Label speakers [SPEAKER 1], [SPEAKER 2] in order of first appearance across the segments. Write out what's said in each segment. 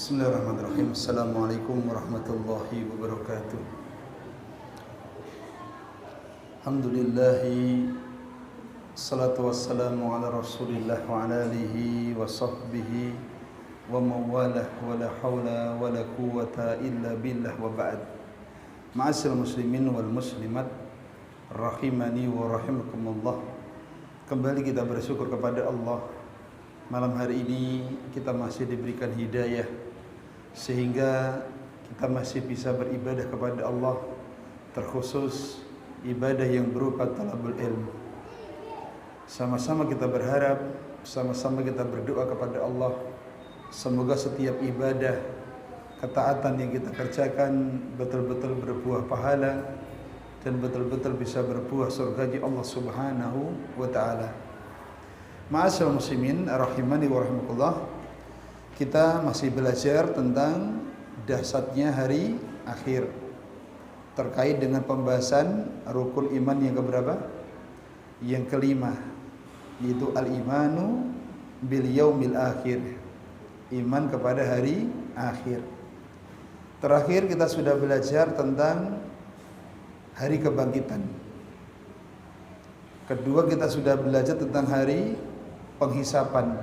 [SPEAKER 1] Bismillahirrahmanirrahim. Assalamualaikum warahmatullahi wabarakatuh. Alhamdulillahi salatu wassalamu ala rasulillah wa ala alihi wa sahbihi wa mawalah wa la hawla wa la quwata illa billah wa ba'd. Ma'asyiral muslimin wal muslimat rahimani wa rahimakumullah. Kembali kita bersyukur kepada Allah. Malam hari ini kita masih diberikan hidayah sehingga kita masih bisa beribadah kepada Allah, terkhusus ibadah yang berupa talabul ilmu. Sama-sama kita berharap, sama-sama kita berdoa kepada Allah, semoga setiap ibadah, ketaatan yang kita kerjakan betul-betul berbuah pahala dan betul-betul bisa berbuah surgaji Allah Subhanahu wa ta'ala. Ma'asyiral muslimin rahimani wa rahimakumullah. Kita masih belajar tentang dahsyatnya hari akhir terkait dengan pembahasan rukun iman yang keberapa? Yang kelima, yaitu al-imanu bil yaumil akhir. Iman kepada hari akhir. Terakhir kita sudah belajar tentang hari kebangkitan. Kedua kita sudah belajar tentang hari penghisapan.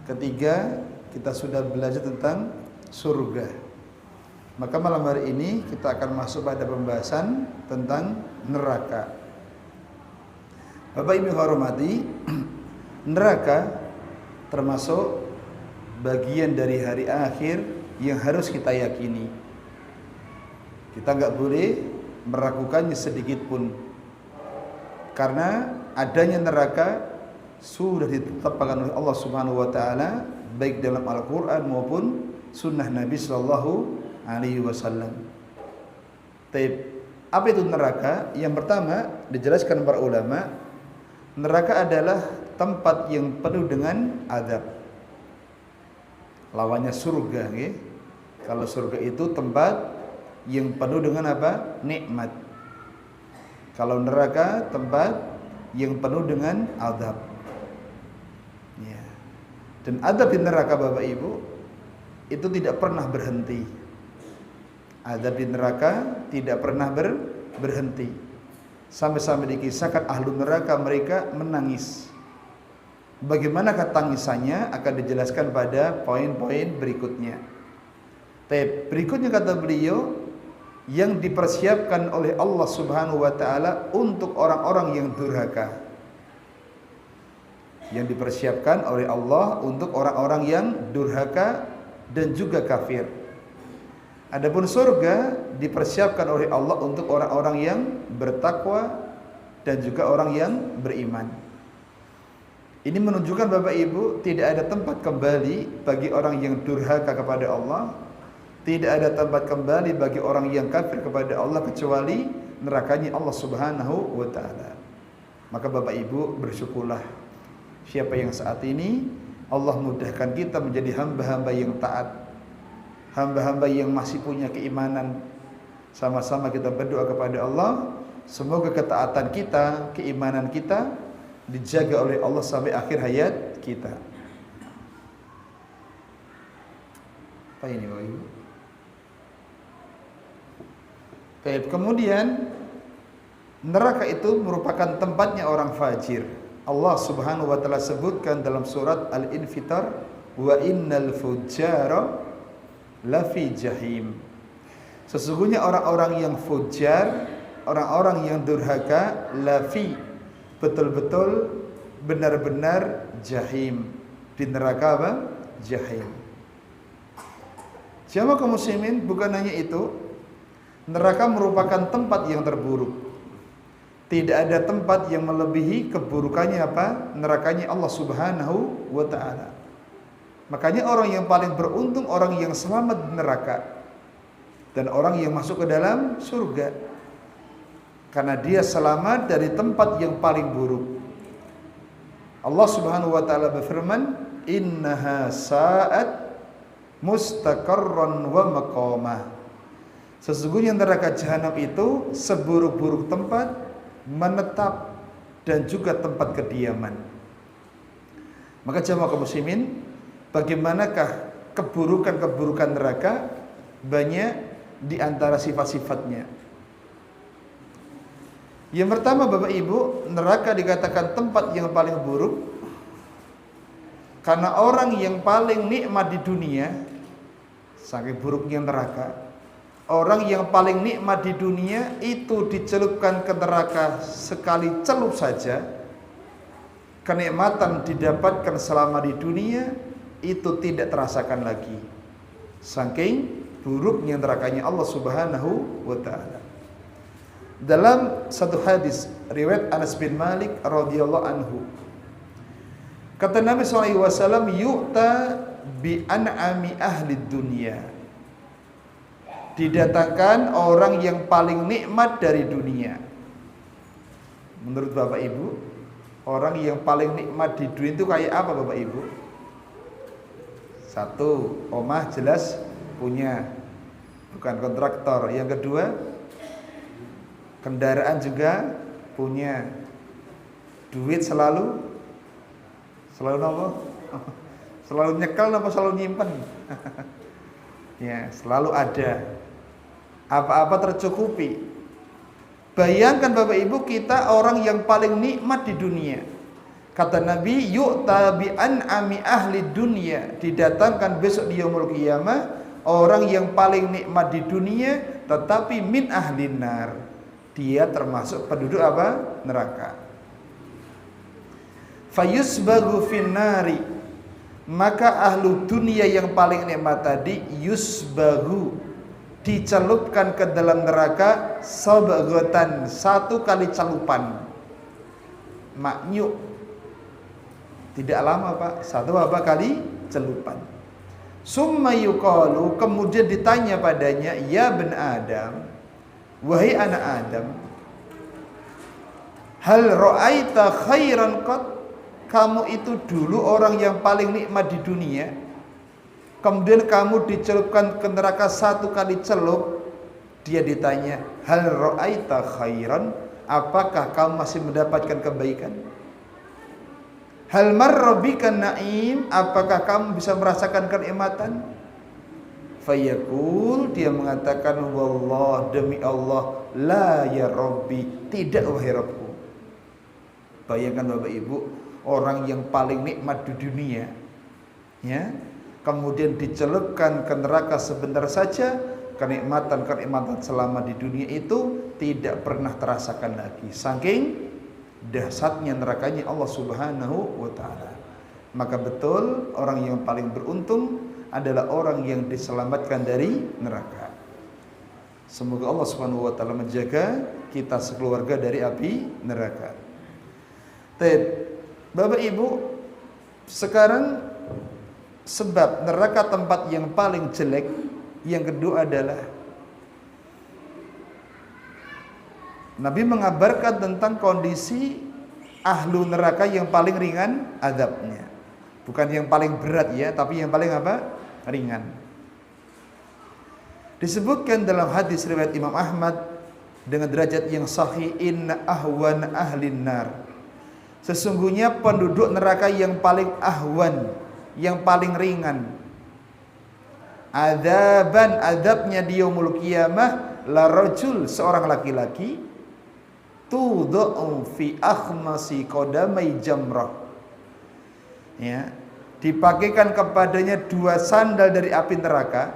[SPEAKER 1] Ketiga kita sudah belajar tentang surga. Maka malam hari ini kita akan masuk pada pembahasan tentang neraka. Bapak Ibu hormati, neraka termasuk bagian dari hari akhir yang harus kita yakini. Kita nggak boleh meragukannya sedikit pun, karena adanya neraka sudah ditetapkan oleh Allah Subhanahu wa taala baik dalam Al-Qur'an maupun sunnah Nabi sallallahu alaihi wasallam. Apa itu neraka? Yang pertama dijelaskan para ulama, neraka adalah tempat yang penuh dengan azab. Lawannya surga, okay? Kalau surga itu tempat yang penuh dengan apa? Nikmat. Kalau neraka tempat yang penuh dengan azab. Ya. Dan azab di neraka Bapak Ibu itu tidak pernah berhenti. Azab di neraka tidak pernah berhenti. Sampai-sampai dikisahkan ahlu neraka mereka menangis. Bagaimanakah tangisannya akan dijelaskan pada poin-poin berikutnya. Berikutnya kata beliau, yang dipersiapkan oleh Allah Subhanahu wa taala untuk orang-orang yang durhaka. Yang dipersiapkan oleh Allah untuk orang-orang yang durhaka dan juga kafir. Adapun surga dipersiapkan oleh Allah untuk orang-orang yang bertakwa dan juga orang yang beriman. Ini menunjukkan Bapak Ibu, tidak ada tempat kembali bagi orang yang durhaka kepada Allah. Tidak ada tempat kembali bagi orang yang kafir kepada Allah kecuali nerakanya Allah Subhanahu wa taala. Maka Bapak Ibu bersyukurlah siapa yang saat ini Allah mudahkan kita menjadi hamba-hamba yang taat, hamba-hamba yang masih punya keimanan. Sama-sama kita berdoa kepada Allah, semoga ketaatan kita, keimanan kita dijaga oleh Allah sampai akhir hayat kita. Apa ini Bapak Ibu? Baik, kemudian neraka itu merupakan tempatnya orang fajir. Allah Subhanahu wa taala sebutkan dalam surat Al-Infitar, wa innal fujjara lafi jahim. Sesungguhnya orang-orang yang fujar, orang-orang yang durhaka, lafi, betul-betul benar-benar jahim, di neraka apa? Jahim. Jamaah kaum muslimin, bukan hanya itu, neraka merupakan tempat yang terburuk. Tidak ada tempat yang melebihi keburukannya apa? Nerakanya Allah Subhanahu wa ta'ala. Makanya orang yang paling beruntung orang yang selamat di neraka dan orang yang masuk ke dalam surga, karena dia selamat dari tempat yang paling buruk. Allah Subhanahu wa ta'ala berfirman, innaha sa'at mustaqarran wa maqamah. Sesungguhnya neraka jahanam itu seburuk-buruk tempat menetap dan juga tempat kediaman. Maka jamaah kaum muslimin, bagaimanakah keburukan-keburukan neraka banyak di antara sifat-sifatnya. Yang pertama Bapak Ibu, neraka dikatakan tempat yang paling buruk karena orang yang paling nikmat di dunia, saking buruknya neraka, orang yang paling nikmat di dunia itu dicelupkan ke neraka sekali celup saja, kenikmatan didapatkan selama di dunia itu tidak terasakan lagi, saking buruknya nerakanya Allah Subhanahu wa ta'ala. Dalam satu hadis riwayat Anas bin Malik radhiyallahu anhu, kata Nabi SAW, yu'ta bi an'ami ahli dunia, didatangkan orang yang paling nikmat dari dunia. Menurut Bapak Ibu, orang yang paling nikmat di dunia itu kayak apa Bapak Ibu? Satu, omah jelas punya, bukan kontraktor. Yang kedua, kendaraan juga punya. Duit selalu apa? Selalu nyekel apa selalu nyimpen? Ya, selalu ada. Apa-apa tercukupi. Bayangkan Bapak Ibu, kita orang yang paling nikmat di dunia. Kata Nabi, yu'ta bi an'ami ahli dunia, didatangkan besok di yaumul qiyamah orang yang paling nikmat di dunia tetapi min ahlin nar. Dia termasuk penduduk apa? Neraka. Fayusbagu finnari, maka ahlu dunia yang paling nikmat tadi yusbagu, dicelupkan ke dalam neraka sabghatan, satu kali celupan. Maknyuk, tidak lama Pak, satu apa kali celupan. Summa yuqalu, kemudian ditanya padanya, ya ben Adam, wahai anak Adam, hal ra'aita khairan qat, kamu itu dulu orang yang paling nikmat di dunia, kemudian kamu dicelupkan ke neraka satu kali celup. Dia ditanya, hal ra'aita khairan, apakah kamu masih mendapatkan kebaikan? Hal marra bika na'im, apakah kamu bisa merasakan kenikmatan? Fayaqul, dia mengatakan, wallah, demi Allah, la ya Rabbi, tidak wahai Rabbku. Bayangkan Bapak Ibu, orang yang paling nikmat di dunia, ya, kemudian dicelupkan ke neraka sebentar saja, kenikmatan selama di dunia itu tidak pernah terasakan lagi, saking dahsyatnya nerakanya Allah Subhanahu wa ta'ala. Maka betul orang yang paling beruntung adalah orang yang diselamatkan dari neraka. Semoga Allah Subhanahu wa ta'ala menjaga kita sekeluarga dari api neraka. Bapak Ibu, sekarang sebab neraka tempat yang paling jelek yang kedua adalah Nabi mengabarkan tentang kondisi ahlu neraka yang paling ringan azabnya. Bukan yang paling berat ya, tapi yang paling apa? Ringan. Disebutkan dalam hadis riwayat Imam Ahmad dengan derajat yang sahih, inna ahwan ahlin nar, sesungguhnya penduduk neraka yang paling ahwan, yang paling ringan adzaban, azabnya di yaumul qiyamah, la rajul, seorang laki-laki, tudau fi akhmasi qadamai jamrah, ya, dipakaikan kepadanya dua sandal dari api neraka,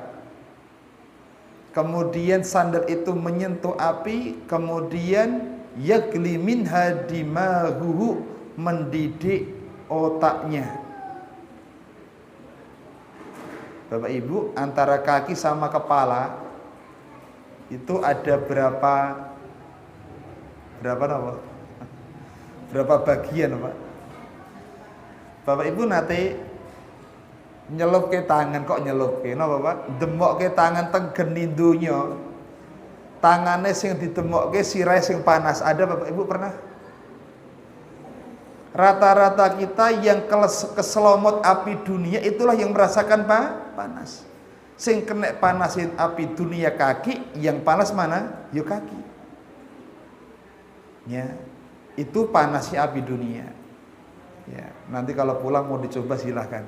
[SPEAKER 1] kemudian sandal itu menyentuh api, kemudian yagli minha dimahuhu, mendidik otaknya. Bapak Ibu, antara kaki sama kepala itu ada berapa bagian Pak? Bapak Ibu nate nyelup ke tangan, kok nyelup ke napa Pak? Demok ke tangan teng genindunya, tangane sing didemok ke sirahe sing panas, ada Bapak Ibu pernah? Rata-rata kita yang keselomot api dunia itulah yang merasakan panas. Sing kena panasin api dunia kaki, yang panas mana? Yo kaki. Ya, itu panasnya api dunia. Ya, nanti kalau pulang mau dicoba silahkan.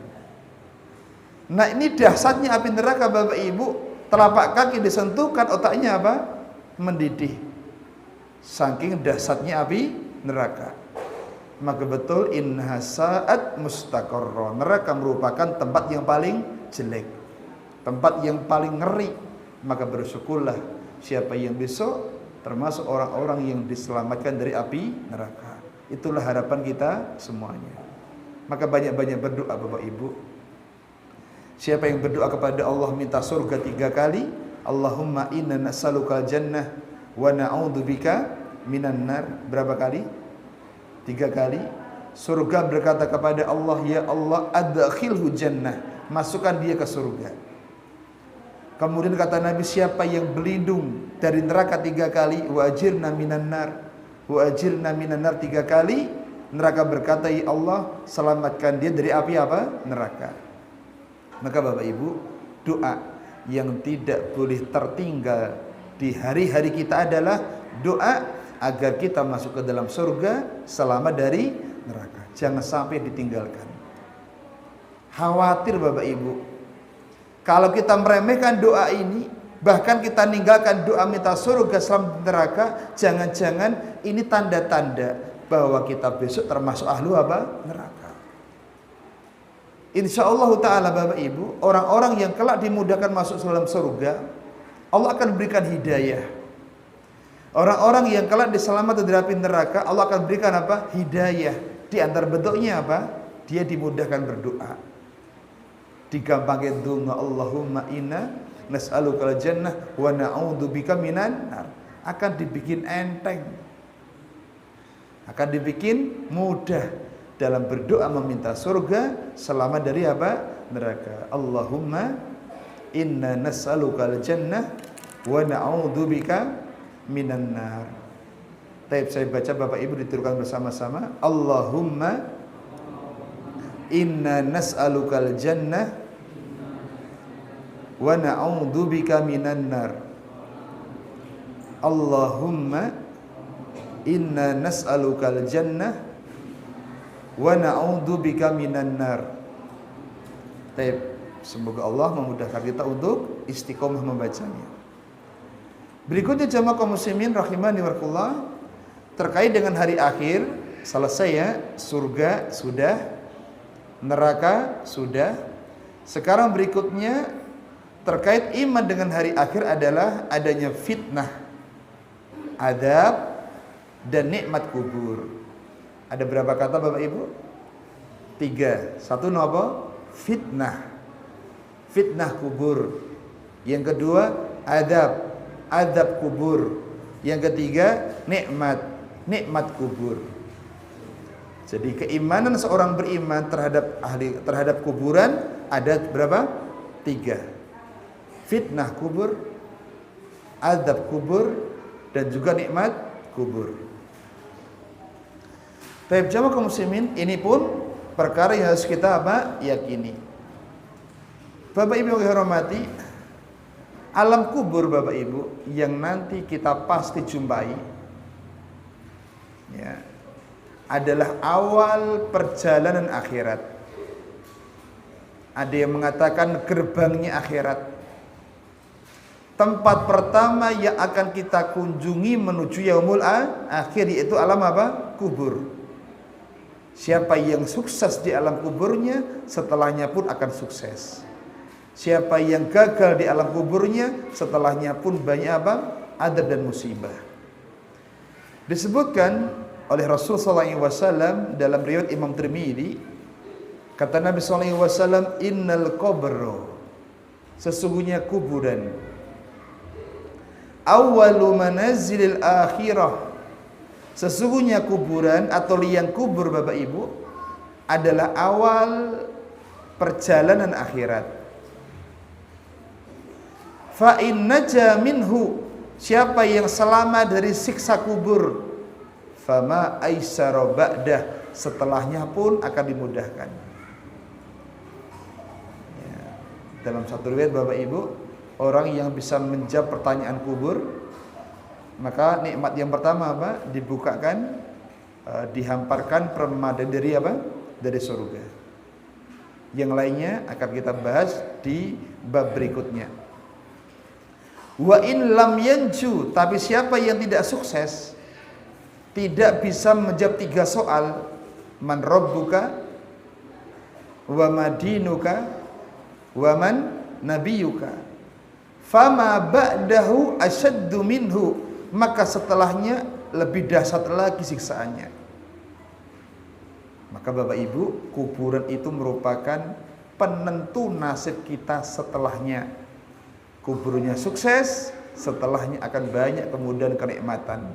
[SPEAKER 1] Nah, ini dahsyatnya api neraka Bapak Ibu. Telapak kaki disentuhkan, otaknya apa? Mendidih. Saking dahsyatnya api neraka. Maka betul innaha sa'at mustaqarra. Neraka merupakan tempat yang paling jelek, tempat yang paling ngeri. Maka bersyukurlah siapa yang besok termasuk orang-orang yang diselamatkan dari api neraka. Itulah harapan kita semuanya. Maka banyak-banyak berdoa Bapak Ibu. Siapa yang berdoa kepada Allah minta surga 3 kali, Allahumma inna nas'alukal jannah wa na'udzubika minan nar. Berapa kali? 3 kali. Surga berkata kepada Allah, ya Allah adkhilhu jannah, masukkan dia ke surga. Kemudian kata Nabi, siapa yang berlindung dari neraka 3 kali, wa ajirna minan nar, wa ajirna minan nar 3 kali, neraka berkata, ya Allah selamatkan dia dari api apa? Neraka. Maka Bapak Ibu, doa yang tidak boleh tertinggal di hari-hari kita adalah doa agar kita masuk ke dalam surga selamat dari neraka. Jangan sampai ditinggalkan. Khawatir Bapak Ibu, kalau kita meremehkan doa ini, bahkan kita ninggalkan doa minta surga selamat neraka, jangan-jangan ini tanda-tanda bahwa kita besok termasuk ahlu apa? Neraka. Insyaallah ta'ala Bapak Ibu, orang-orang yang kelak dimudahkan masuk dalam surga, Allah akan berikan hidayah. Orang-orang yang kelak diselamatkan dari api neraka, Allah akan berikan apa? Hidayah. Di antara bentuknya apa? Dia dimudahkan berdoa. Digampangkan doa, Allahumma inna nas'alukal jannah wa na'udzubika minan nar. Akan dibikin enteng, akan dibikin mudah dalam berdoa meminta surga selamat dari apa? Neraka. Allahumma inna nas'alukal jannah wa na'udzubika minan nar. Baik, saya baca Bapak Ibu ditirukan bersama-sama. Allahumma inna nas'alukal jannah wa na'udzubika minan nar. Allahumma inna nas'alukal jannah wa na'udzubika minan nar. Baik, semoga Allah memudahkan kita untuk istiqomah membacanya. Berikutnya jamaah kaum muslimin rahimani warahmatullah, terkait dengan hari akhir, selesai ya, surga sudah, neraka sudah. Sekarang berikutnya terkait iman dengan hari akhir adalah adanya fitnah, adab, dan nikmat kubur. Ada berapa kata Bapak Ibu? 3. Satu apa? Fitnah. Fitnah kubur. Yang kedua adab, adab kubur. Yang ketiga nikmat, nikmat kubur. Jadi keimanan seorang beriman terhadap kuburan ada berapa? 3. Fitnah kubur, adab kubur, dan juga nikmat kubur. Baik jamaah kaum muslimin, ini pun perkara yang harus kita apa? Yakini. Bapak Ibu yang hormati, alam kubur Bapak Ibu yang nanti kita pasti jumpai ya, adalah awal perjalanan akhirat. Ada yang mengatakan gerbangnya akhirat. Tempat pertama yang akan kita kunjungi menuju yaumul akhir, yaitu alam apa? Kubur. Siapa yang sukses di alam kuburnya, setelahnya pun akan sukses. Siapa yang gagal di alam kuburnya, setelahnya pun banyak apa? Adab dan musibah. Disebutkan oleh Rasulullah SAW dalam riwayat Imam Tirmidzi, kata Nabi SAW, innal qabro, sesungguhnya kuburan, awwalu manazilil akhirah, sesungguhnya kuburan atau liang kubur Bapak Ibu adalah awal perjalanan akhirat. Fa in naja minhu, siapa yang selamat dari siksa kubur, fama aisara ba'dah, setelahnya pun akan dimudahkan. Ya. Dalam satu riwayat Bapak Ibu, orang yang bisa menjawab pertanyaan kubur, maka nikmat yang pertama apa? Dibukakan, dihamparkan permadani dari apa? Dari surga. Yang lainnya akan kita bahas di bab berikutnya. Wa in lam yanju, tapi siapa yang tidak sukses, tidak bisa menjawab 3 soal, man rabbuka wa madinuka wa man nabiyuka, fama ba'dahu asyaddu minhu, maka setelahnya lebih dahsyat lagi siksaannya. Maka Bapak Ibu, kuburan itu merupakan penentu nasib kita setelahnya. Kuburnya sukses, setelahnya akan banyak kemudahan kenikmatan.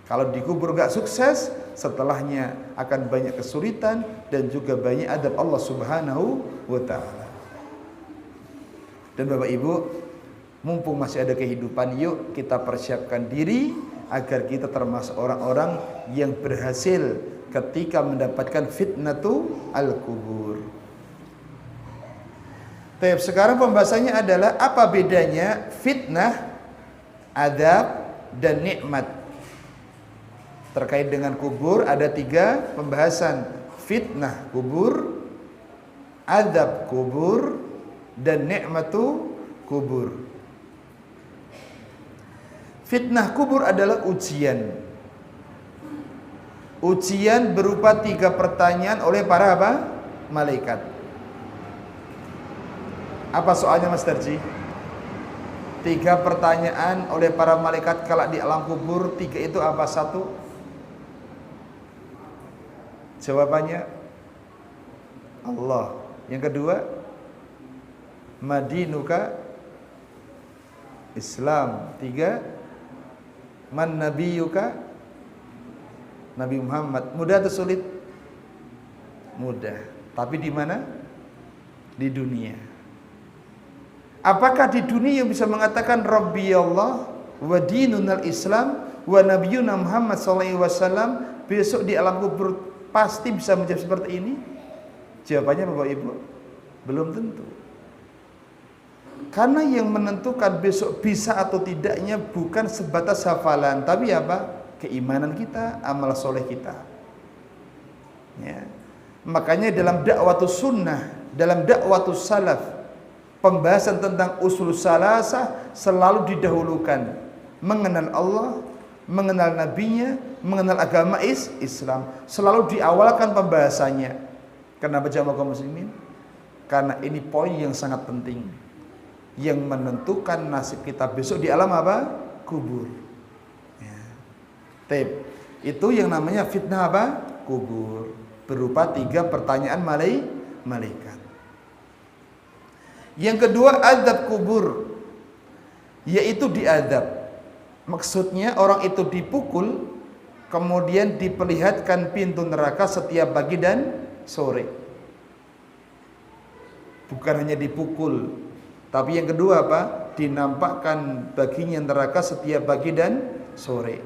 [SPEAKER 1] Kalau dikubur gak sukses, setelahnya akan banyak kesulitan dan juga banyak adab Allah Subhanahu wa ta'ala. Dan Bapak Ibu, mumpung masih ada kehidupan, yuk kita persiapkan diri agar kita termasuk orang-orang yang berhasil ketika mendapatkan fitnatu al-kubur. Tapi sekarang pembahasannya adalah apa bedanya fitnah, adab, dan nikmat. Terkait dengan kubur ada 3 pembahasan: fitnah kubur, adab kubur, dan nikmatu kubur. Fitnah kubur adalah ujian. Ujian berupa 3 pertanyaan oleh para apa? Malaikat. Apa soalnya Mas Darji? 3 pertanyaan oleh para malaikat kalau di alam kubur. 3 itu apa? 1, jawabannya Allah. Yang kedua, madinuka, Islam. 3, man nabiyuka, Nabi Muhammad. Mudah atau sulit? Mudah. Tapi di mana? Di dunia. Apakah di dunia yang bisa mengatakan Rabbi Allah wa dinunal Islam wa nabiyuna Muhammad sallallahu alaihi wasallam, besok di alam kubur pasti bisa menjawab seperti ini? Jawabannya Bapak Ibu, belum tentu. Karena yang menentukan besok bisa atau tidaknya bukan sebatas hafalan, tapi apa? Keimanan kita, amal soleh kita. Ya. Makanya dalam dakwatus sunnah, dalam dakwatus salaf, pembahasan tentang usul salasah selalu didahulukan. Mengenal Allah, mengenal nabinya, mengenal agama Islam, selalu diawalkan pembahasannya. Kenapa jamaah kaum muslimin? Karena ini poin yang sangat penting, yang menentukan nasib kita besok di alam apa? Kubur. Ya. Itu yang namanya fitnah apa? Kubur. Berupa 3 pertanyaan malaikat. Yang kedua, adab kubur, yaitu diadab. Maksudnya orang itu dipukul, kemudian diperlihatkan pintu neraka setiap pagi dan sore. Bukan hanya dipukul, tapi yang kedua apa? Dinampakkan baginya neraka setiap pagi dan sore.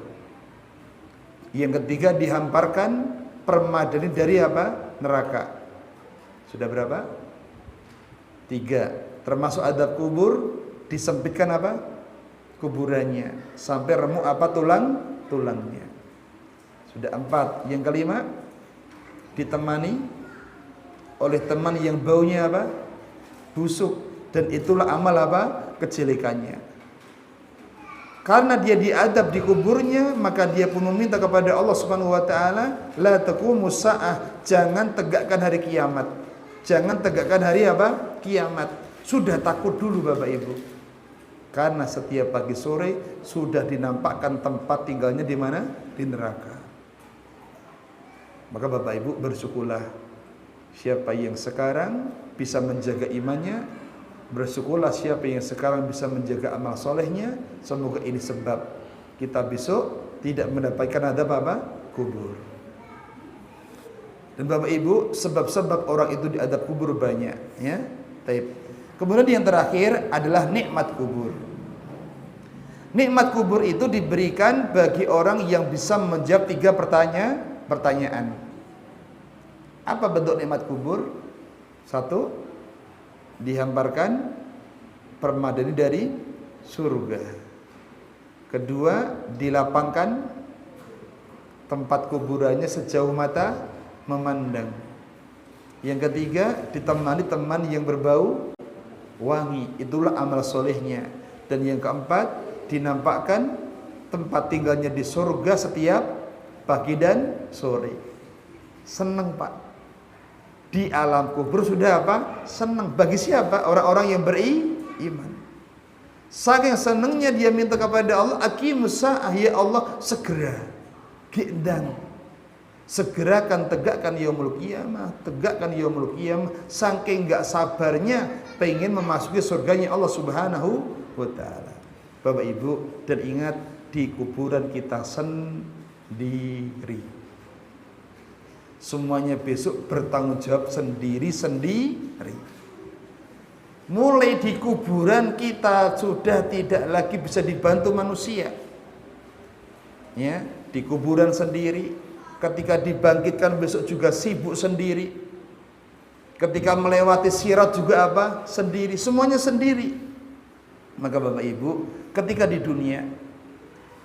[SPEAKER 1] Yang ketiga, dihamparkan permadani dari apa? Neraka. Sudah berapa? 3. Termasuk adab kubur, disempitkan apa? Kuburannya sampai remuk apa? Tulangnya. Sudah 4. Yang kelima, ditemani oleh teman yang baunya apa? Busuk, dan itulah amal apa? Kejelekannya. Karena dia diadab di kuburnya, maka dia pun meminta kepada Allah Subhanahu wa taala, la taqumus saah, jangan tegakkan hari kiamat. Jangan tegakkan hari apa? Kiamat. Sudah takut dulu Bapak Ibu. Karena setiap pagi sore sudah dinampakkan tempat tinggalnya di mana? Di neraka. Maka Bapak Ibu bersyukurlah. Siapa yang sekarang bisa menjaga imannya, bersyukurlah siapa yang sekarang bisa menjaga amal solehnya. Semoga ini sebab kita besok tidak mendapatkan adab apa? Kubur. Dan Bapak Ibu, sebab-sebab orang itu diadab kubur banyak, ya. Kemudian yang terakhir adalah nikmat kubur. Nikmat kubur itu diberikan bagi orang yang bisa menjawab 3 pertanyaan. Apa bentuk nikmat kubur? 1, dihamparkan permadani dari surga. 2, dilapangkan tempat kuburannya sejauh mata memandang. Yang ketiga, ditemani teman yang berbau wangi, itulah amal solehnya. Dan yang keempat, dinampakkan tempat tinggalnya di surga setiap pagi dan sore. Senang Pak. Di alam kubur sudah apa? Senang. Bagi siapa? Orang-orang yang beriman. Saking senangnya dia minta kepada Allah, aqimus sa'ah, ya Allah segera gendang, segerakan tegakkan yaumul qiyamah, tegakkan yaumul qiyamah. Saking enggak sabarnya pengen memasuki surganya Allah Subhanahu wa taala. Bapak Ibu, dan ingat di kuburan kita sendiri. Semuanya besok bertanggung jawab sendiri-sendiri. Mulai di kuburan kita sudah tidak lagi bisa dibantu manusia. Ya, di kuburan sendiri. Ketika dibangkitkan besok juga sibuk sendiri. Ketika melewati sirat juga apa? Sendiri. Semuanya sendiri. Maka Bapak Ibu, ketika di dunia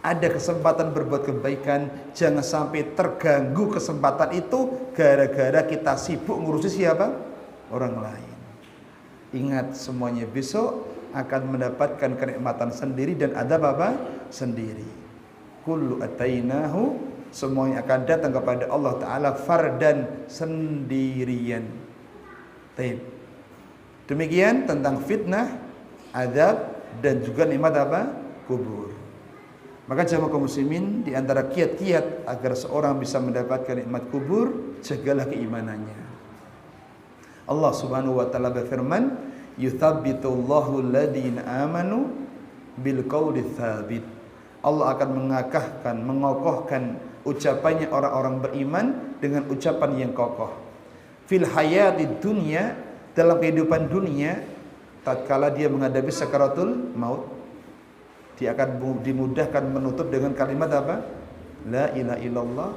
[SPEAKER 1] ada kesempatan berbuat kebaikan, jangan sampai terganggu kesempatan itu gara-gara kita sibuk ngurusi siapa? Orang lain. Ingat, semuanya besok akan mendapatkan kenikmatan sendiri dan adab apa? Sendiri. Kullu atainahu, semuanya akan datang kepada Allah Ta'ala fardan, sendirian. Taib. Demikian tentang fitnah, adab, dan juga nikmat apa? Kubur. Maka jamaah kaum muslimin, di antara kiat-kiat agar seorang bisa mendapatkan nikmat kubur, jagalah keimanannya. Allah Subhanahu wa taala berfirman, "Yuthabbitullahu alladziina aamanu bil qawli tsabit." Allah akan mengakahkan, mengokohkan ucapannya orang-orang beriman dengan ucapan yang kokoh. Fil hayatid dunya, dalam kehidupan dunia, tatkala dia menghadapi sakaratul maut, dia akan dimudahkan menutup dengan kalimat apa? La ilaha illallah.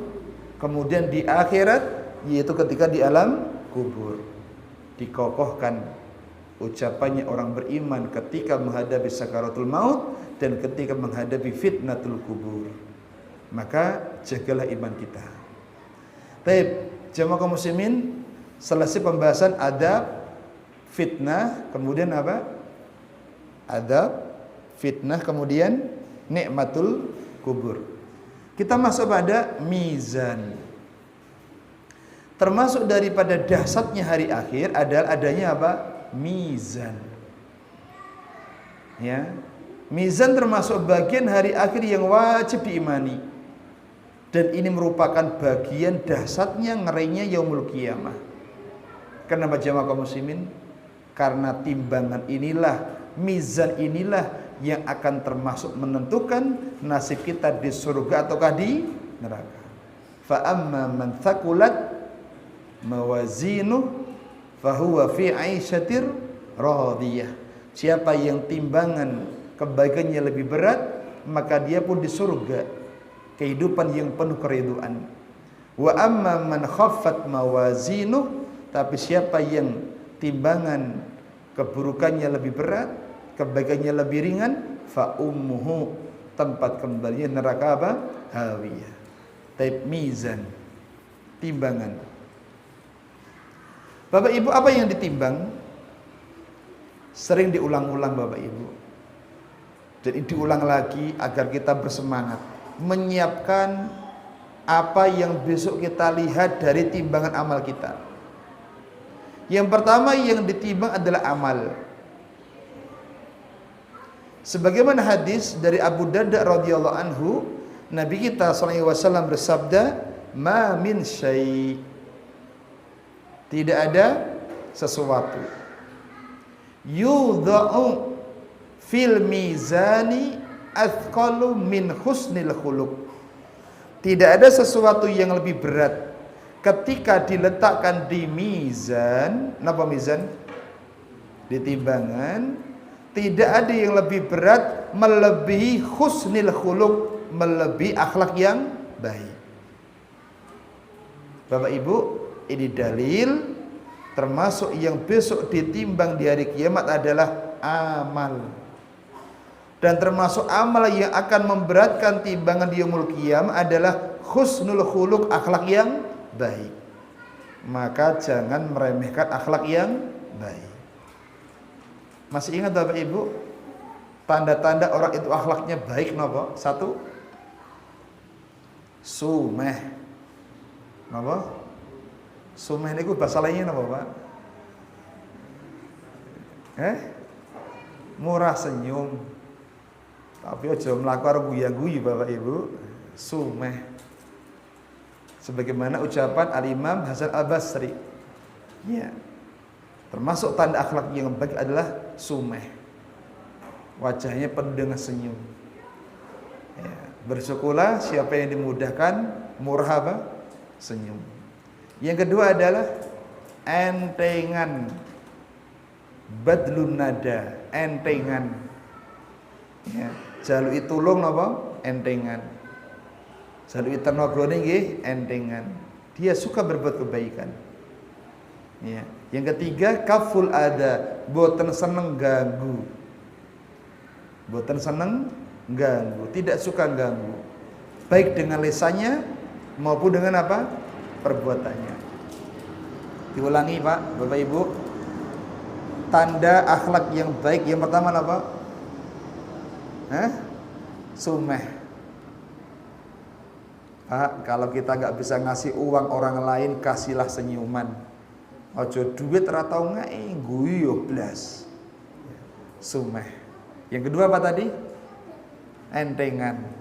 [SPEAKER 1] Kemudian di akhirat, yaitu ketika di alam kubur, dikokohkan ucapannya orang beriman ketika menghadapi sakaratul maut dan ketika menghadapi fitnatul kubur. Maka jagalah iman kita. Baik, jamaah kaum muslimin, selesai pembahasan adab, fitnah, kemudian apa? Adab, fitnah, kemudian nikmatul kubur. Kita masuk pada mizan. Termasuk daripada dahsyatnya hari akhir adalah adanya apa? Mizan. Ya. Mizan termasuk bagian hari akhir yang wajib diimani. Dan ini merupakan bagian dahsyatnya, ngerinya yaumul qiyamah. Kenapa jamaah kaum muslimin? Karena timbangan inilah, mizan inilah yang akan termasuk menentukan nasib kita di surga ataukah di neraka. Fa amma man thaqulat mawazinu fahuwa fi 'aisyatir radiyah. Siapa yang timbangan kebaikannya lebih berat, maka dia pun di surga, kehidupan yang penuh keriduan. Wa amma man khaffat mawazinu, tapi siapa yang timbangan keburukannya lebih berat, kebaikannya lebih ringan, fa ummuhu, tempat kembalinya neraka apa? Hawiyah. Taib mizan, timbangan. Bapak Ibu, apa yang ditimbang? Sering diulang-ulang Bapak Ibu. Dan diulang lagi agar kita bersemangat menyiapkan apa yang besok kita lihat dari timbangan amal kita. Yang pertama yang ditimbang adalah amal. Sebagaimana hadis dari Abu Darda radhiyallahu anhu, Nabi kita sallallahu alaihi wasallam bersabda, "Ma min syai'." Tidak ada sesuatu yudha'u fil mizani athqalu min husnil khuluq. Tidak ada sesuatu yang lebih berat ketika diletakkan di mizan. Napa mizan? Di timbangan. Tidak ada yang lebih berat melebihi husnil khuluq, melebihi akhlak yang baik. Bapak Ibu, ini dalil termasuk yang besok ditimbang di hari kiamat adalah amal. Dan termasuk amal yang akan memberatkan timbangan di yaumul qiyamah adalah husnul khuluq, akhlak yang baik. maka jangan meremehkan akhlak yang baik. Masih ingat Bapak Ibu, tanda-tanda orang itu akhlaknya baik napa? 1, sumeh. Napa? Sumeh niku bahasa lainnya napa, Pak? Murah senyum. Tapi aja mlaku guyu-guyu Bapak Ibu. Sumeh. Sebagaimana ucapan Al-Imam Hasan Al-Basri. Ya. Termasuk tanda akhlak yang baik adalah sumeh. Wajahnya penuh dengan senyum. Ya. Bersyukurlah siapa yang dimudahkan murah apa? Senyum. Yang kedua adalah entengan. Badlun nada, entengan. Ya, jaluk tulung napa? Entengan. Jaluk tenaga nggih entengan. Dia suka berbuat kebaikan. Ya. Yang ketiga kaful ada, boten seneng ganggu. Boten seneng ganggu, tidak suka ganggu. Baik dengan lisannya maupun dengan apa? Perbuatannya. Diulangi Pak, Bapak Ibu. Tanda akhlak yang baik yang pertama apa? Sumeh. Pak, kalau kita nggak bisa ngasih uang orang lain, kasihlah senyuman. Ojo duit ra tau ngae, guyu blas. Sumeh. Yang kedua apa tadi? Entengan.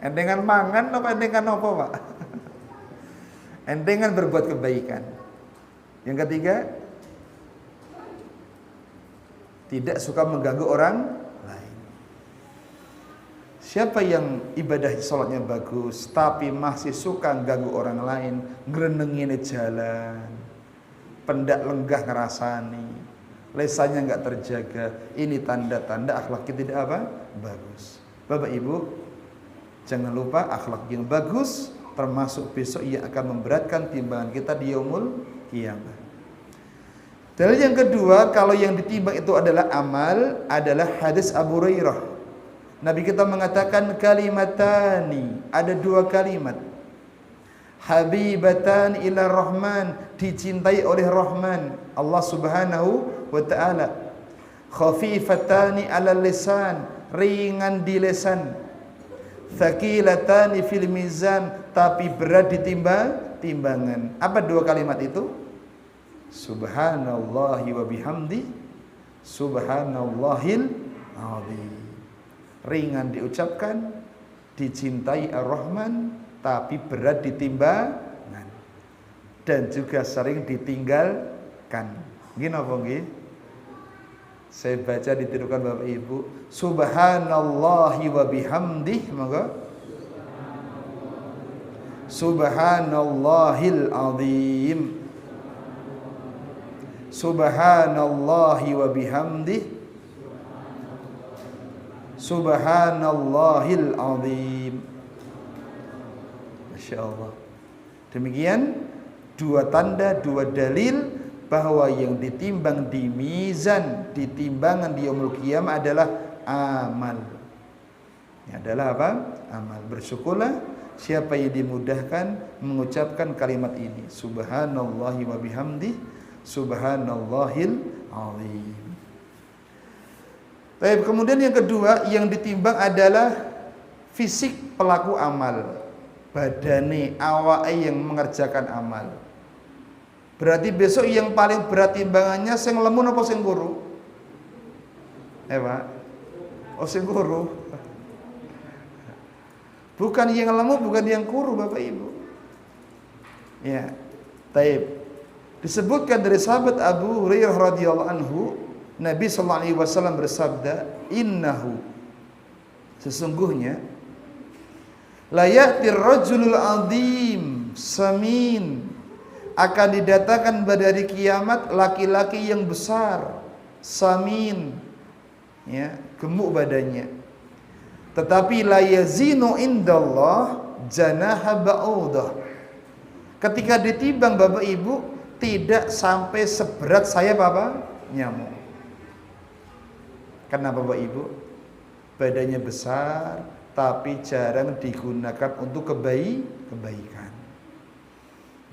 [SPEAKER 1] Entengan mangan apa entengan apa, Pak? Entengan berbuat kebaikan. Yang ketiga, tidak suka mengganggu orang lain. Siapa yang ibadah sholatnya bagus tapi masih suka ganggu orang lain, ngrenengin jalan, pendak lenggah ngerasani, lesannya nggak terjaga, ini tanda-tanda akhlaknya tidak apa? Bagus. Bapak Ibu, jangan lupa akhlak yang bagus termasuk besok yang akan memberatkan timbangan kita di yaumul qiyamah. Dalil yang kedua, kalau yang ditimbang itu adalah amal, adalah hadis Abu Hurairah. Nabi kita mengatakan kalimatani, ada 2 kalimat. Habibatan ila Rahman, dicintai oleh Rahman, Allah Subhanahu wa taala. Khafifatani ala lisan, ringan di lisan. Thaqilatani fil mizan, tapi berat di timbangan. Apa 2 kalimat itu? Subhanallahi wa bihamdi, subhanallahil azim. Ringan diucapkan, dicintai Ar-Rahman, tapi berat di timbangan dan juga sering ditinggalkan. Nggih napa nggih? Saya baca ditirukan Bapak Ibu. Subhanallahi wa bihamdi, monggo. Subhanallahil azim. Subhanallahi wa bihamdi, subhanallahil azim. Masya Allah. Demikian 2 tanda, 2 dalil bahwa yang ditimbang di mizan, di timbangan di yaumul qiyamah adalah amal. Ini adalah apa? Amal. Bersyukurlah siapa yang dimudahkan mengucapkan kalimat ini. Subhanallahi wa bihamdi, subhanallahil azim. Baik, kemudian yang kedua yang ditimbang adalah fisik pelaku amal, badane, awake yang mengerjakan amal. Berarti besok yang paling berat timbangannya sing lemu apa sing kuru? Pak? Oh sing kuru. Bukan yang lemu, bukan yang kuru Bapak Ibu. Ya. Taib. Disebutkan dari sahabat Abu Hurairah radhiyallahu anhu, Nabi sallallahu alaihi wasallam bersabda, "Innahu, sesungguhnya la ya'tir rajulul azim samin, akan didatangkan pada hari kiamat laki-laki yang besar, samin, ya, gemuk badannya. Tetapi la yazinu indallah janaha ba'udah." Ketika ditimbang Bapak Ibu, tidak sampai seberat sayap apa? Nyamuk. Kenapa Bapak Ibu? Badannya besar, tapi jarang digunakan untuk kebaikan.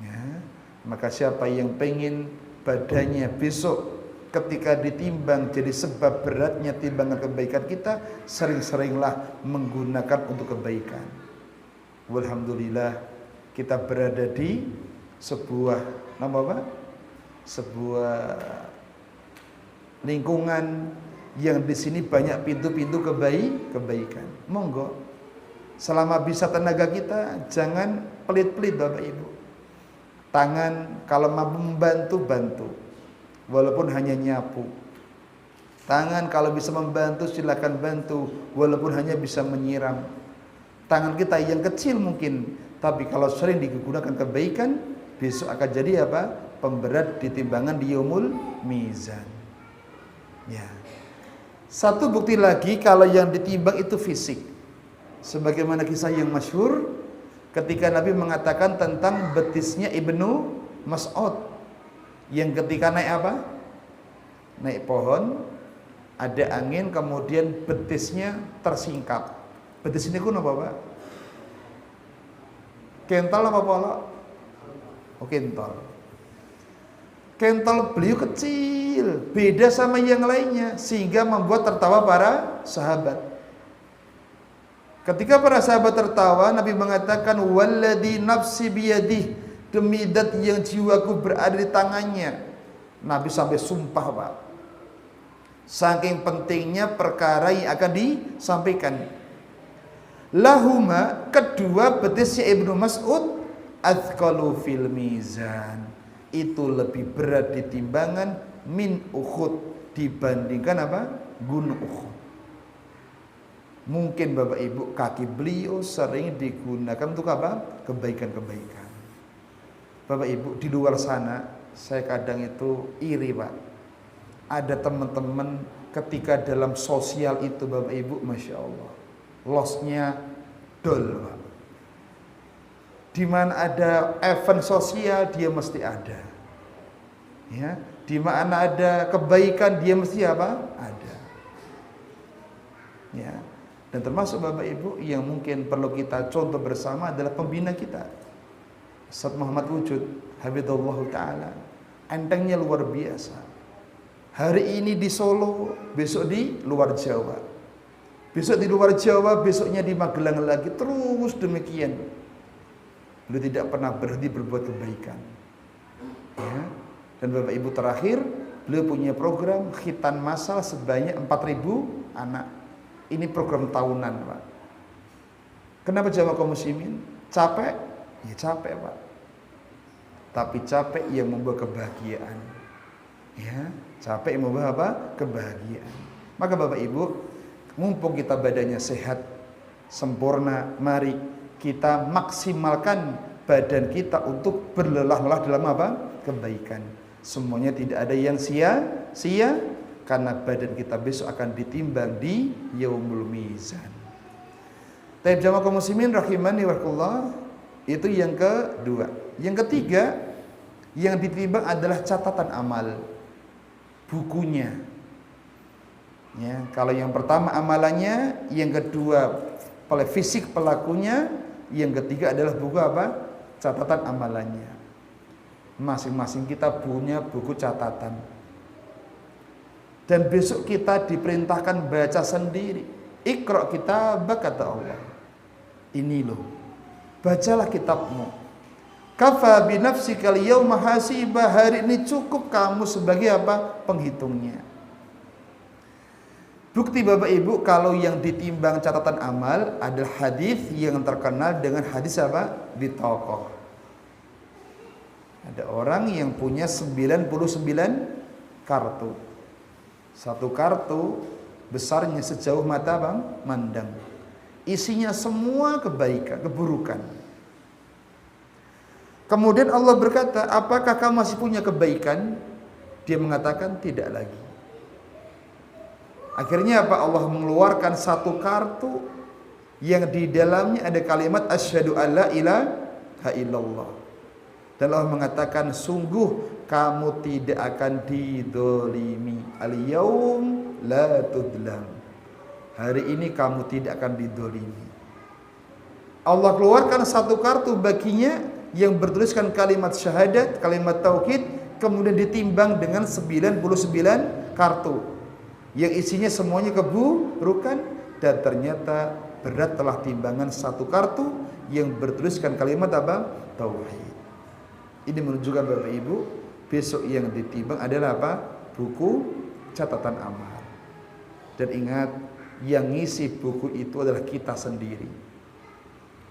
[SPEAKER 1] Ya. Maka siapa yang pengen badannya besok ketika ditimbang jadi sebab beratnya timbangan kebaikan kita, sering-seringlah menggunakan untuk kebaikan. Alhamdulillah kita berada di sebuah sebuah lingkungan yang di sini banyak pintu-pintu kebaikan. Monggo, selama bisa tenaga kita jangan pelit-pelit Bapak Ibu. Tangan kalau mampu membantu, bantu, walaupun hanya nyapu. Tangan kalau bisa membantu silakan bantu, walaupun hanya bisa menyiram. Tangan kita yang kecil mungkin, tapi kalau sering digunakan kebaikan, besok akan jadi apa? Pemberat di timbangan di yaumul mizan. Ya. Satu bukti lagi kalau yang ditimbang itu fisik. Sebagaimana kisah yang masyhur ketika Nabi mengatakan tentang betisnya Ibnu Mas'ud yang ketika naik apa? Naik pohon, ada angin, kemudian betisnya tersingkap. Betis ini kuno apa Pak? Kental apa pola? Oh kental. Kental beliau kecil, beda sama yang lainnya, sehingga membuat tertawa para sahabat. Ketika para sahabat tertawa, Nabi mengatakan, "Walladzi nafsi biyadih," demi zat yang jiwaku berada di tangannya. Nabi sampai sumpah Pak. Saking pentingnya perkara yang akan disampaikan. Lahuma, kedua betisnya Ibnu Mas'ud, athqalu fil mizan. Itu lebih berat di timbangan min Uhud, dibandingkan apa? Gunung Uhud. Mungkin Bapak Ibu kaki beliau sering digunakan untuk apa? Kebaikan-kebaikan. Bapak Ibu di luar sana saya kadang itu iri Pak. Ada teman-teman ketika dalam sosial itu Bapak Ibu, Masya Allah, lossnya dol Pak. Di mana ada event sosial dia mesti ada, ya. Di mana ada kebaikan dia mesti apa? Ada, ya. Dan termasuk Bapak Ibu yang mungkin perlu kita contoh bersama adalah pembina kita, Ustaz Muhammad Wujud, Hafizahullah Ta'ala. Entengnya luar biasa. Hari ini di Solo, besok di luar Jawa, besok di luar Jawa, besoknya di Magelang lagi, terus demikian. Beliau tidak pernah berhenti berbuat kebaikan, ya. Dan Bapak Ibu terakhir, beliau punya program khitan massal sebanyak 4.000 anak. Ini program tahunan Pak. Kenapa jamaah kaum muslimin? Capek? Ya capek Pak. Tapi capek yang membawa kebahagiaan, ya. Capek yang membawa apa? Kebahagiaan. Maka Bapak Ibu, mumpung kita badannya sehat, sempurna, mari kita maksimalkan badan kita untuk berlelah-lelah dalam apa? Kebaikan. Semuanya tidak ada yang sia-sia, karena badan kita besok akan ditimbang di yaumul mizan. Taib jamaah kaum muslimin rahimani warahmatullah, itu yang kedua. Yang ketiga, yang ditimbang adalah catatan amal, bukunya. Ya, kalau yang pertama amalannya, yang kedua fisik pelakunya, yang ketiga adalah buku apa? Catatan amalannya. Masing-masing kita punya buku catatan. Dan besok kita diperintahkan baca sendiri. Iqra kitabak, kata Allah. Ini loh, bacalah kitabmu. Kafa bi nafsikal yauma hasiba, hari ini cukup kamu sebagai apa? Penghitungnya. Bukti Bapak Ibu kalau yang ditimbang catatan amal adalah hadis yang terkenal dengan hadis apa? Bitaqah. Ada orang yang punya 99 kartu. Satu kartu besarnya sejauh mata Bang mandang. Isinya semua kebaikan, keburukan. Kemudian Allah berkata, "Apakah kamu masih punya kebaikan?" Dia mengatakan, "Tidak lagi." Akhirnya apa? Allah mengeluarkan satu kartu yang di dalamnya ada kalimat asyhadu alla ilaha illallah. Dan Allah mengatakan, sungguh kamu tidak akan didolimi. Al-yaum la tudlam. Hari ini kamu tidak akan didolimi. Allah keluarkan satu kartu baginya, yang bertuliskan kalimat syahadat, kalimat tauhid, kemudian ditimbang dengan 99 kartu yang isinya semuanya keburukan, dan ternyata berat telah timbangan satu kartu yang bertuliskan kalimat apa? Tauhid. Ini menunjukkan Bapak Ibu, besok yang ditimbang adalah apa? Buku catatan amal. Dan ingat, yang ngisi buku itu adalah kita sendiri.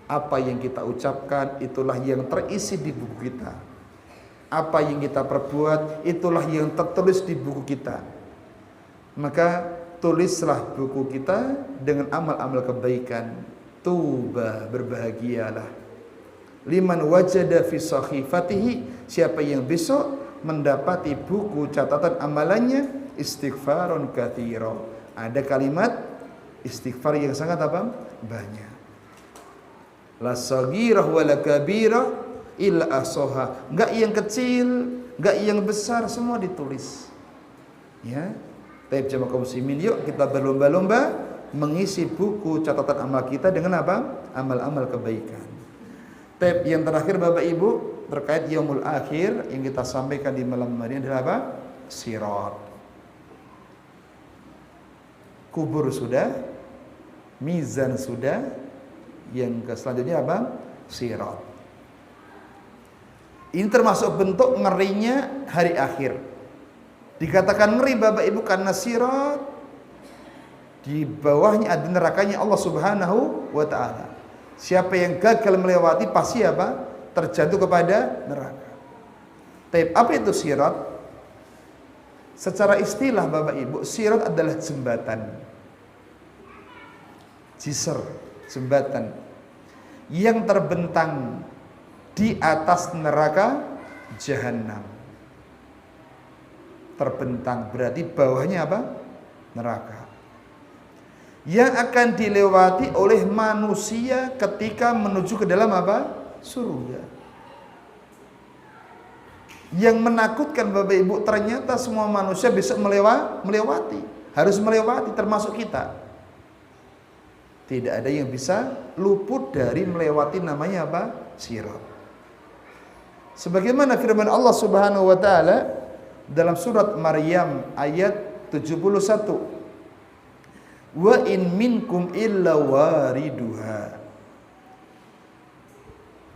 [SPEAKER 1] Apa yang kita ucapkan, itulah yang terisi di buku kita. Apa yang kita perbuat, itulah yang tertulis di buku kita. Maka tulislah buku kita dengan amal-amal kebaikan. Tuba, berbahagialah. Liman wajada fi sahifatihi, siapa yang besok mendapati buku catatan amalannya istighfarun katsira. Ada kalimat istighfar yang sangat apa? Banyak. La saghirah wala kabirah illa ahsaha. Enggak yang kecil, enggak yang besar, semua ditulis. Ya. Baik jemaah kaum muslimin, yuk kita berlomba-lomba mengisi buku catatan amal kita dengan apa? Amal-amal kebaikan. Baik, yang terakhir Bapak Ibu terkait yaumul akhir yang kita sampaikan di malam hari ini adalah apa? Sirat. Kubur sudah, mizan sudah, yang selanjutnya apa? Sirat. Ini termasuk bentuk ngerinya hari akhir. Dikatakan ngeri Bapak Ibu karena sirat di bawahnya ada nerakanya Allah Subhanahu wa taala. Siapa yang gagal melewati pasti apa? Terjatuh kepada neraka. Tapi apa itu sirat? Secara istilah Bapak Ibu, sirat adalah jembatan. Jisr, jembatan yang terbentang di atas neraka jahanam. Terbentang berarti bawahnya apa? Neraka. Yang akan dilewati oleh manusia ketika menuju ke dalam apa? Surga. Yang menakutkan Bapak Ibu, ternyata semua manusia bisa melewati, harus melewati, termasuk kita. Tidak ada yang bisa luput dari melewati namanya apa? Sirat. Sebagaimana firman Allah Subhanahu wa taala dalam surat Maryam ayat 71. Wa in minkum illa wariduha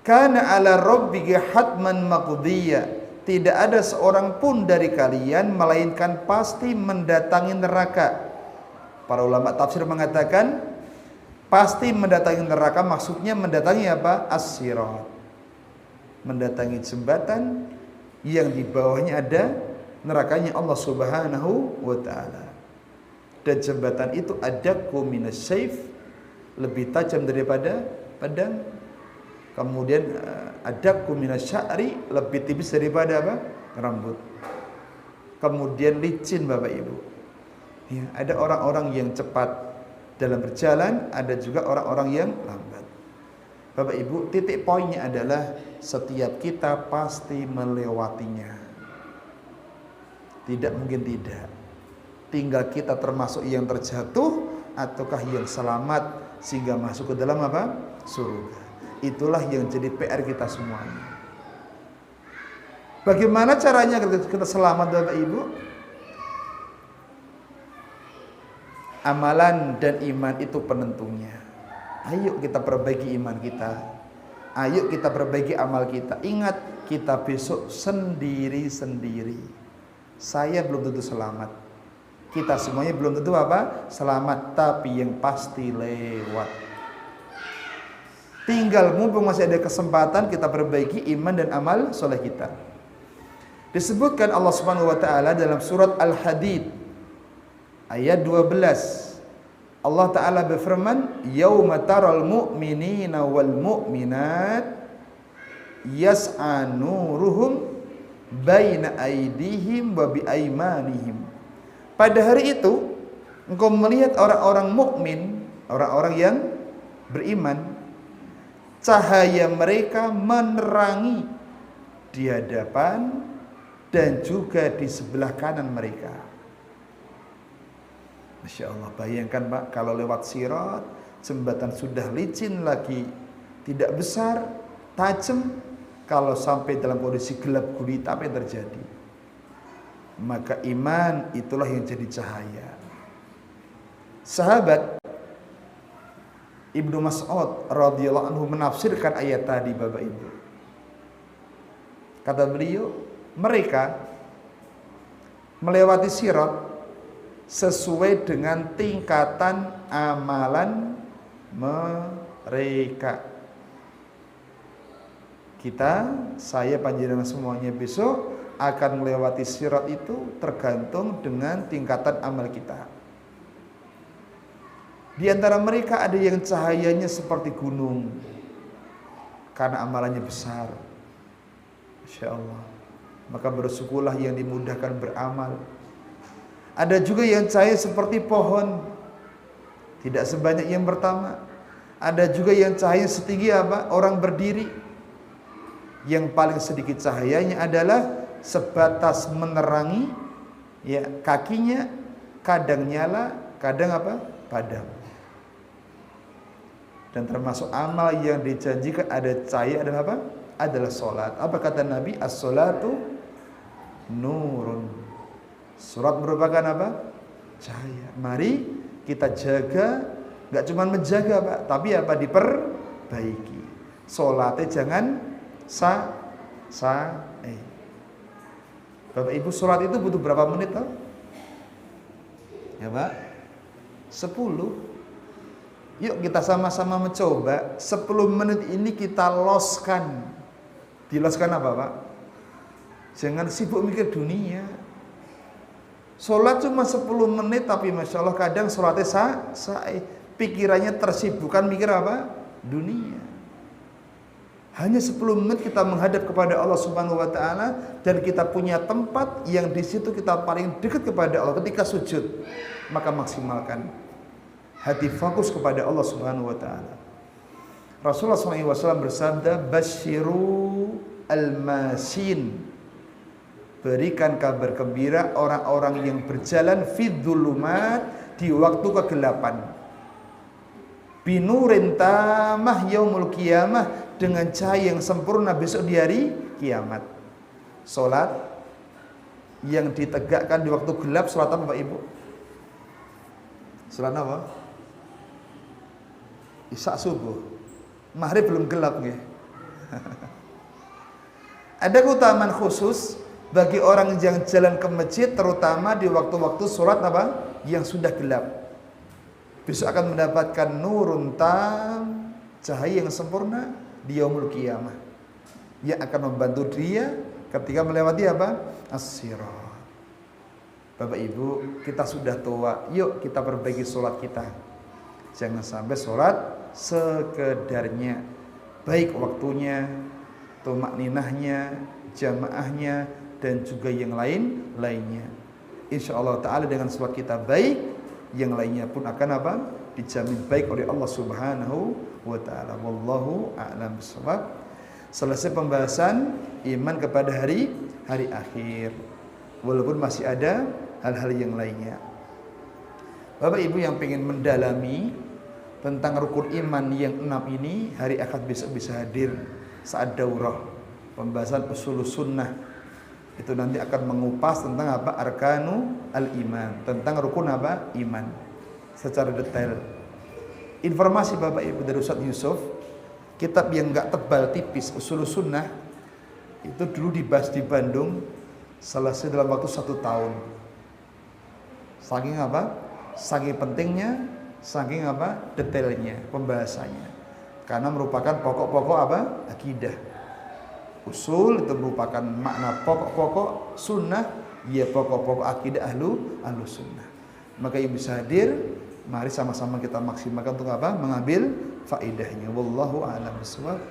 [SPEAKER 1] kana ala rabbika hatman maqdiyya. Tidak ada seorang pun dari kalian melainkan pasti mendatangi neraka. Para ulama tafsir mengatakan pasti mendatangi neraka, maksudnya mendatangi apa? As-sirat. Mendatangi jembatan yang di bawahnya ada nerakanya Allah Subhanahu wa taala. Dan jembatan itu adaku minas saif, lebih tajam daripada pedang. Kemudian adaku minas sya'ri, lebih tipis daripada apa? Rambut. Kemudian licin Bapak Ibu. Ya, ada orang-orang yang cepat dalam berjalan, ada juga orang-orang yang lambat. Bapak Ibu, titik poinnya adalah setiap kita pasti melewatinya. Tidak mungkin tidak. Tinggal kita termasuk yang terjatuh ataukah yang selamat sehingga masuk ke dalam apa? Surga. Itulah yang jadi PR kita semuanya. Bagaimana caranya kita selamat Bapak Ibu? Amalan dan iman itu penentunya. Ayo kita perbaiki iman kita. Ayo kita perbaiki amal kita. Ingat, kita besok sendiri-sendiri. Saya belum tentu selamat. Kita semuanya belum tentu apa? Selamat, tapi yang pasti lewat. Tinggal mumpung masih ada kesempatan kita perbaiki iman dan amal soleh kita. Disebutkan Allah Subhanahu wa taala dalam surat Al-Hadid ayat 12. Allah taala berfirman, "Yauma taral mu'minina wal mu'minat yas'a nuruhum baina aydihim wa bi aymanihim." Pada hari itu engkau melihat orang-orang mukmin, orang-orang yang beriman, cahaya mereka menerangi di hadapan dan juga di sebelah kanan mereka. Masya Allah, bayangkan Pak, kalau lewat sirat, jembatan sudah licin lagi, tidak besar, tajam, Kalau sampai dalam kondisi gelap gulita, apa yang terjadi? Maka iman itulah yang jadi cahaya. Sahabat Ibnu Mas'ud radhiyallahu anhu menafsirkan ayat tadi, Bapak Ibu. Kata beliau, mereka melewati sirat sesuai dengan tingkatan amalan mereka. Kita, saya, panjenengan semuanya besok akan melewati sirat itu tergantung dengan tingkatan amal kita. Di antara mereka ada yang cahayanya seperti gunung karena amalannya besar. Masya Allah. Maka bersyukurlah yang dimudahkan beramal. Ada juga yang cahaya seperti pohon, tidak sebanyak yang pertama. Ada juga yang cahaya setinggi apa? Orang berdiri. Yang paling sedikit cahayanya adalah sebatas menerangi ya kakinya, kadang nyala, kadang apa? Padam. Dan termasuk amal yang dijanjikan ada cahaya adalah apa? Adalah solat. Apa kata Nabi? As-solatu nurun. Solat merupakan apa? Cahaya. Mari kita jaga, nggak cuma menjaga Pak, tapi apa? Diperbaiki. Solatnya jangan Bapak Ibu, sholat itu butuh berapa menit tau? Ya Pak, 10. Yuk kita sama-sama mencoba 10 menit ini kita loskan. Diloskan apa Pak? Jangan sibuk mikir dunia. Sholat cuma 10 menit, tapi Masya Allah kadang sholatnya pikirannya tersibukkan mikir apa? Dunia. Hanya 10 menit kita menghadap kepada Allah Subhanahu wa taala, dan kita punya tempat yang di situ kita paling dekat kepada Allah ketika sujud. Maka maksimalkan hati fokus kepada Allah Subhanahu wa taala. Rasulullah SAW bersabda, "Basyiru al-masin." Berikan kabar gembira orang-orang yang berjalan fi dzulumat, di waktu kegelapan. Binurin tamah yaumul qiyamah, dengan cahaya yang sempurna besok di hari kiamat. Salat yang ditegakkan di waktu gelap, salat apa Pak Ibu? Salat apa? Isya subuh. Maghrib belum gelap nggih. Ada keutamaan khusus bagi orang yang jalan ke masjid, terutama di waktu-waktu salat apa? Yang sudah gelap. Besok akan mendapatkan nurun tam, cahaya yang sempurna di yaumul qiyamah, yang akan membantu dia ketika melewati apa? As-sirat. Bapak Ibu, kita sudah tua, yuk kita perbaiki sholat kita. Jangan sampai sholat sekedarnya, baik waktunya, tumakninahnya, jamaahnya, dan juga yang lainnya. Insya Allah Ta'ala dengan sholat kita baik, yang lainnya pun akan apa? Dijamin baik oleh Allah Subhanahu wa ta'ala. Wallahu a'lam bishawab. Selesai pembahasan iman kepada hari akhir, walaupun masih ada hal-hal yang lainnya. Bapak Ibu yang ingin mendalami tentang rukun iman yang 6 ini, hari Ahad besok bisa hadir saat daurah pembahasan usulus sunnah. Itu nanti akan mengupas tentang apa? Arkanu al-iman, tentang rukun apa? Iman secara detail. Informasi Bapak Ibu dari Ustaz Yusuf, kitab yang enggak tebal, tipis, usulus sunnah, itu dulu dibahas di Bandung, selesai dalam waktu 1 tahun. Saking apa? Saking pentingnya, saking apa? Detailnya pembahasannya. Karena merupakan pokok-pokok apa? Akidah. Usul itu merupakan makna pokok-pokok sunnah, ya pokok-pokok akidah ahlu sunnah. Maka yang bisa hadir, mari sama-sama kita maksimalkan untuk apa? Mengambil faedahnya. Wallahu a'lam bishawab.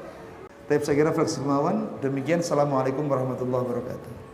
[SPEAKER 1] Saya kira Flex Semawan. Demikian. Assalamualaikum warahmatullahi wabarakatuh.